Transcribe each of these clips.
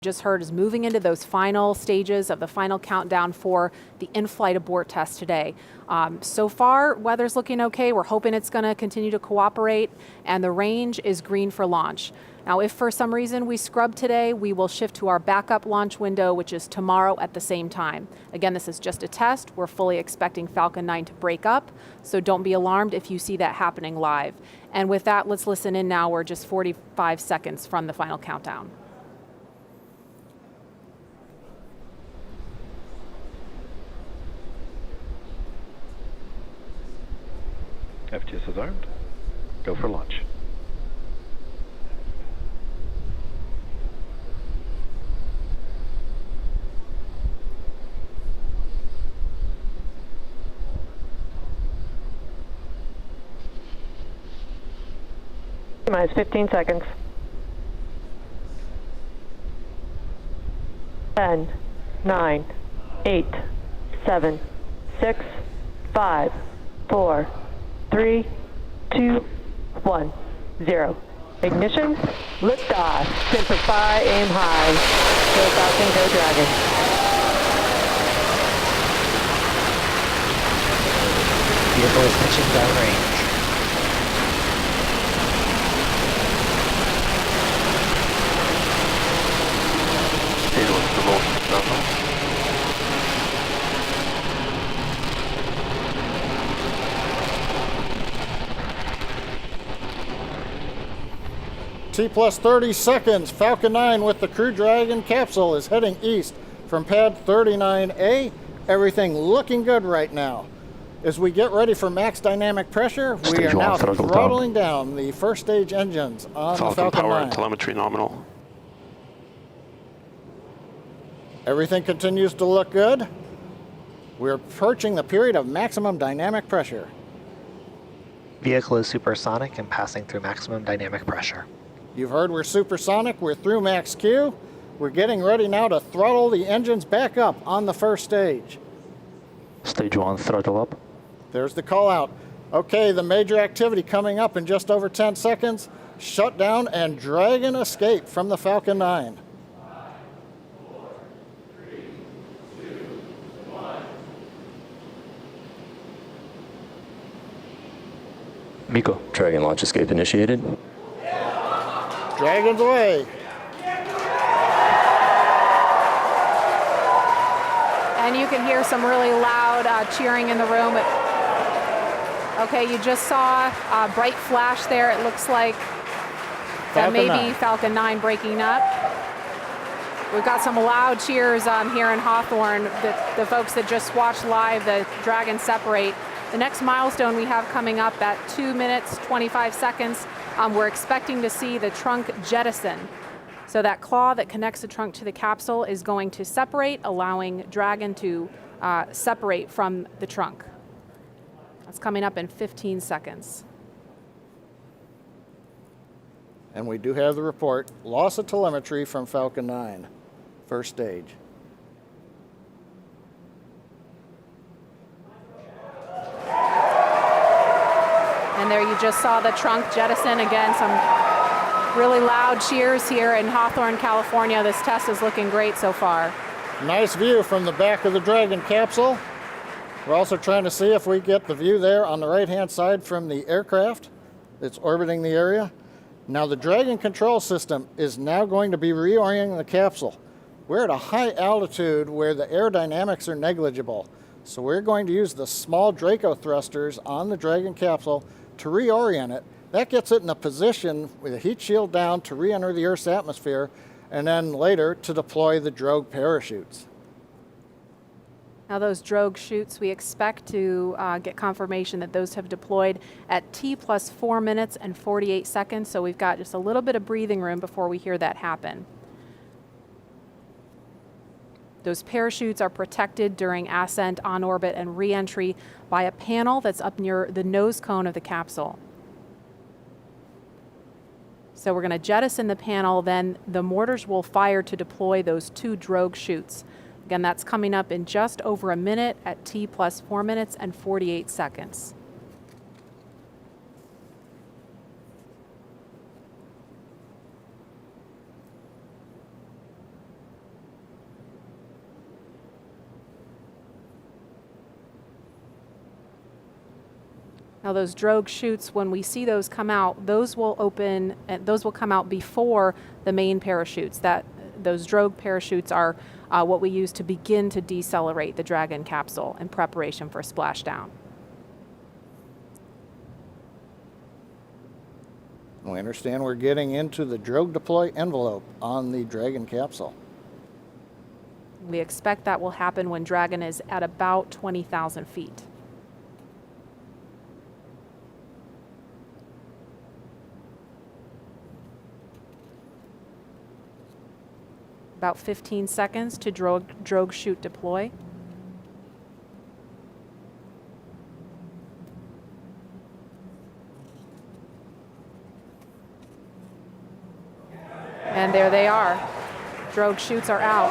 Just heard is moving into those final stages of the final countdown for the in-flight abort test today. So far, weather's looking okay. We're hoping it's going to continue to cooperate, and the range is green for launch. Now, if for some reason we scrub today, we will shift to our backup launch window, which is tomorrow at the same time. Again, this is just a test. We're fully expecting Falcon 9 to break up, so don't be alarmed if you see that happening live. And with that, let's listen in now. We're just 45 seconds from the final countdown. FTS is armed. Go for launch. Minus 15 seconds. 10, 9, 8, 7, 6, 5, 4, 3, 2, 1, 0. Ignition, liftoff. Simplify, aim high. Go Falcon, go Dragon. Vehicle is pitching downrange. T plus 30 seconds. Falcon 9 with the Crew Dragon capsule is heading east from pad 39A. Everything looking good right now. As we get ready for max dynamic pressure, we are now throttling down the first stage engines on the Falcon 9. Power and telemetry nominal. Everything continues to look good. We're approaching the period of maximum dynamic pressure. Vehicle is supersonic and passing through maximum dynamic pressure. You've heard we're supersonic, we're through max Q. We're getting ready now to throttle the engines back up on the first stage. Stage 1, throttle up. There's the call out. Okay, the major activity coming up in just over 10 seconds. Shutdown and Dragon escape from the Falcon 9. Miko, Dragon launch escape initiated. Dragon's away. And you can hear some really loud cheering in the room. Okay, you just saw a bright flash there. It looks like that may be Falcon 9 breaking up. We've got some loud cheers here in Hawthorne. The folks that just watched live the Dragon separate. The next milestone we have coming up at 2 minutes, 25 seconds, we're expecting to see the trunk jettison. So that claw that connects the trunk to the capsule is going to separate, allowing Dragon to separate from the trunk. That's coming up in 15 seconds. And we do have the report. Loss of telemetry from Falcon 9, first stage. And there you just saw the trunk jettison. Again, some really loud cheers here in Hawthorne, California. This test is looking great so far. Nice view from the back of the Dragon capsule. We're also trying to see if we get the view there on the right-hand side from the aircraft that's orbiting the area. Now the Dragon control system is now going to be reorienting the capsule. We're at a high altitude where the aerodynamics are negligible. So we're going to use the small Draco thrusters on the Dragon capsule to reorient it. That gets it in a position with a heat shield down to re-enter the Earth's atmosphere, and then later to deploy the drogue parachutes. Now those drogue chutes, we expect to get confirmation that those have deployed at T plus 4 minutes and 48 seconds. So we've got just a little bit of breathing room before we hear that happen. Those parachutes are protected during ascent, on orbit, and re-entry by a panel that's up near the nose cone of the capsule. So we're going to jettison the panel, then the mortars will fire to deploy those 2 drogue chutes. Again, that's coming up in just over a minute at T plus 4 minutes and 48 seconds. Now those drogue chutes, when we see those come out, those will open, those will come out before the main parachutes. Those drogue parachutes are what we use to begin to decelerate the Dragon capsule in preparation for splashdown. We understand we're getting into the drogue deploy envelope on the Dragon capsule. We expect that will happen when Dragon is at about 20,000 feet. About 15 seconds to drogue chute deploy. And there they are. Drogue chutes are out.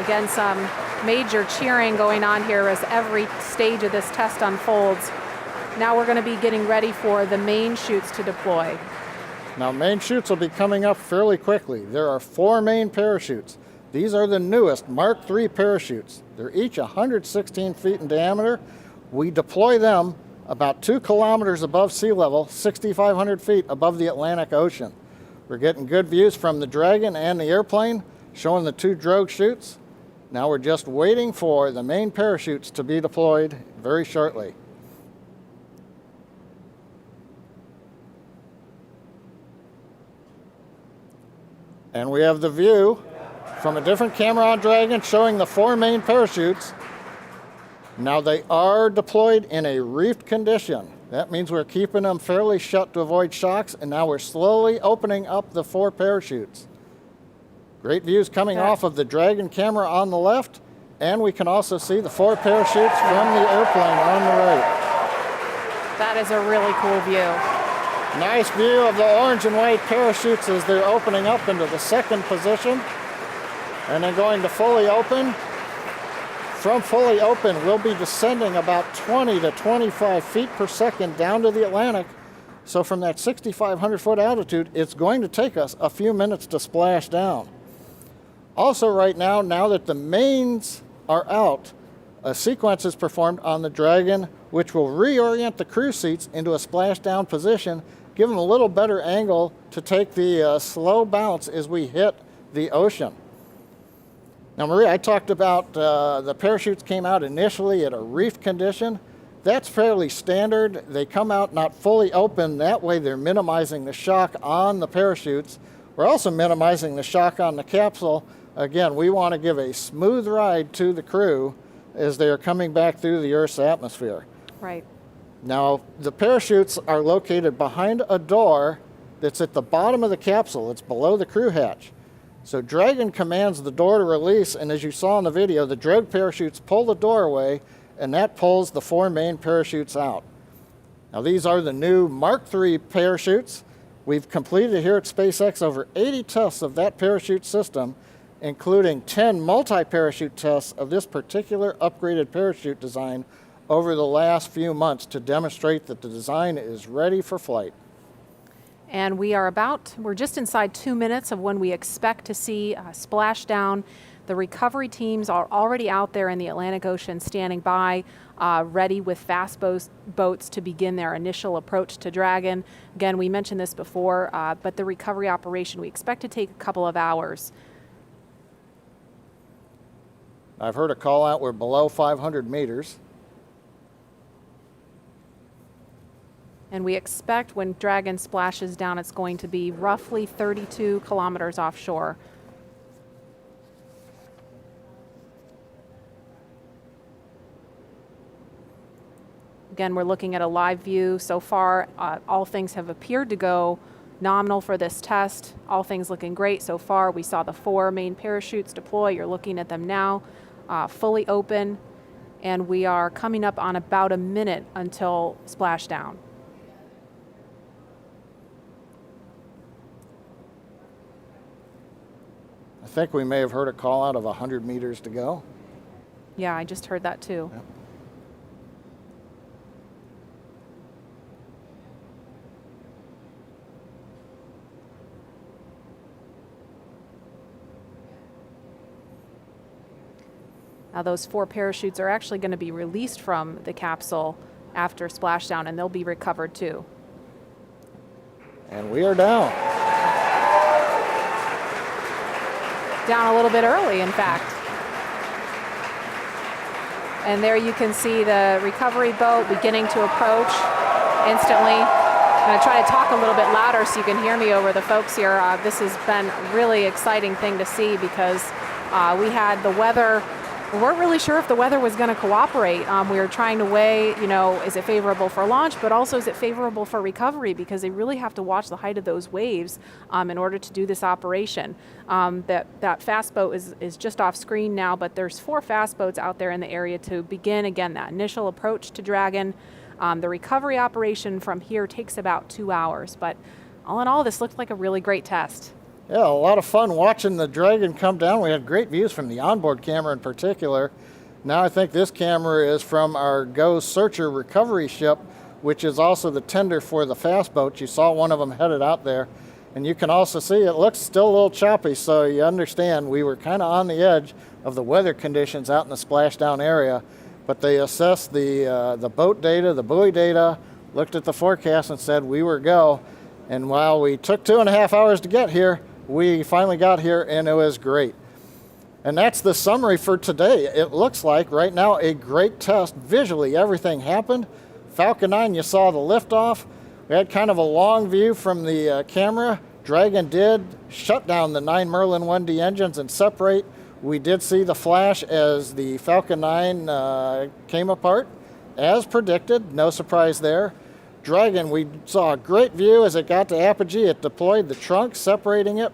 Again, some major cheering going on here as every stage of this test unfolds. Now we're going to be getting ready for the main chutes to deploy. Now, main chutes will be coming up fairly quickly. There are 4 main parachutes. These are the newest Mark III parachutes. They're each 116 feet in diameter. We deploy them about 2 kilometers above sea level, 6,500 feet above the Atlantic Ocean. We're getting good views from the Dragon and the airplane, showing the 2 drogue chutes. Now we're just waiting for the main parachutes to be deployed very shortly. And we have the view from a different camera on Dragon showing the 4 main parachutes. Now they are deployed in a reefed condition. That means we're keeping them fairly shut to avoid shocks, and now we're slowly opening up the 4 parachutes. Great views coming off of the Dragon camera on the left, and we can also see the 4 parachutes from the airplane on the right. That is a really cool view. Nice view of the orange and white parachutes as they're opening up into the 2nd position, and then going to fully open. From fully open, we'll be descending about 20 to 25 feet per second down to the Atlantic. So from that 6,500 foot altitude, it's going to take us a few minutes to splash down. Also right now that the mains are out, a sequence is performed on the Dragon, which will reorient the crew seats into a splashdown position, give them a little better angle to take the slow bounce as we hit the ocean. Now, Maria, I talked about the parachutes came out initially at a reefed condition. That's fairly standard. They come out not fully open. That way they're minimizing the shock on the parachutes. We're also minimizing the shock on the capsule. Again, we want to give a smooth ride to the crew as they are coming back through the Earth's atmosphere. Right. Now, the parachutes are located behind a door that's at the bottom of the capsule. It's below the crew hatch. So Dragon commands the door to release, and as you saw in the video, the drogue parachutes pull the door away, and that pulls the 4 main parachutes out. Now, these are the new Mark III parachutes. We've completed here at SpaceX over 80 tests of that parachute system, including 10 multi-parachute tests of this particular upgraded parachute design over the last few months to demonstrate that the design is ready for flight. And we're just inside 2 minutes of when we expect to see splashdown. The recovery teams are already out there in the Atlantic Ocean standing by, ready with fast boats to begin their initial approach to Dragon. Again, we mentioned this before, but the recovery operation we expect to take a couple of hours. I've heard a call out, we're below 500 meters. And we expect when Dragon splashes down, it's going to be roughly 32 kilometers offshore. Again, we're looking at a live view. So far, all things have appeared to go nominal for this test. All things looking great so far. We saw the 4 main parachutes deploy. You're looking at them now, fully open. And we are coming up on about a minute until splashdown. I think we may have heard a call out of 100 meters to go. Yeah, I just heard that too. Yep. Now those 4 parachutes are actually going to be released from the capsule after splashdown, and they'll be recovered too. And we are down. Down a little bit early, in fact. And there you can see the recovery boat beginning to approach instantly. I'm going to try to talk a little bit louder so you can hear me over the folks here. This has been a really exciting thing to see because we had the weather. We weren't really sure if the weather was going to cooperate. We were trying to weigh, is it favorable for launch, but also is it favorable for recovery, because they really have to watch the height of those waves in order to do this operation. That fast boat is just off screen now, but there's 4 fast boats out there in the area to begin, again, that initial approach to Dragon. The recovery operation from here takes about 2 hours, but all in all, this looked like a really great test. Yeah, a lot of fun watching the Dragon come down. We had great views from the onboard camera in particular. Now I think this camera is from our Go Searcher recovery ship, which is also the tender for the fast boats. You saw one of them headed out there. And you can also see it looks still a little choppy, so you understand we were kind of on the edge of the weather conditions out in the splashdown area. But they assessed the boat data, the buoy data, looked at the forecast and said we were go. And while we took 2.5 hours to get here, we finally got here and it was great. And that's the summary for today. It looks like right now a great test. Visually, everything happened. Falcon 9, you saw the liftoff. We had kind of a long view from the camera. Dragon did shut down the 9 Merlin 1D engines and separate. We did see the flash as the Falcon 9 came apart, as predicted. No surprise there. Dragon, we saw a great view as it got to apogee. It deployed the trunk, separating it